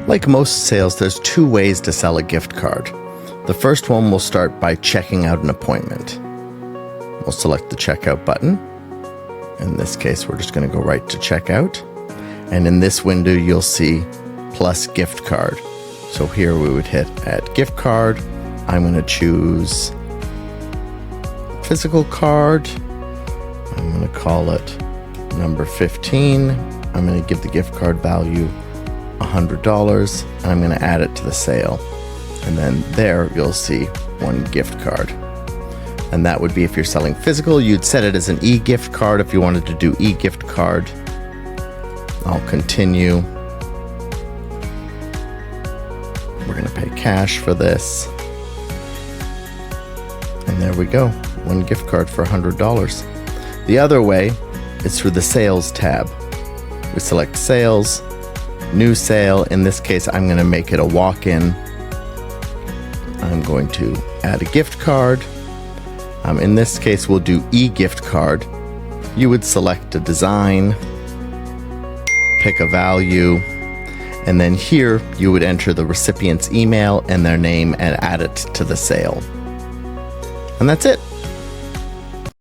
Like most sales, there's two ways to sell a gift card. The first one will start by checking out an appointment. We'll select the checkout button. In this case, we're just going to go right to checkout. And in this window, you'll see plus gift card. So here we would hit add gift card. I'm going to choose physical card. I'm going to call it number 15. I'm going to give the gift card value $100, and I'm going to add it to the sale. And then there you'll see one gift card. And that would be if you're selling physical, you'd set it as an e-gift card if you wanted to do e-gift card. I'll continue. We're going to pay cash for this. And there we go, one gift card for $100. The other way is through the sales tab. We select sales, new sale. In this case, I'm going to make it a walk-in. I'm going to add a gift card. In this case, we'll do e-gift card. You would select a design, pick a value, and then here you would enter the recipient's email and their name and add it to the sale. And that's it.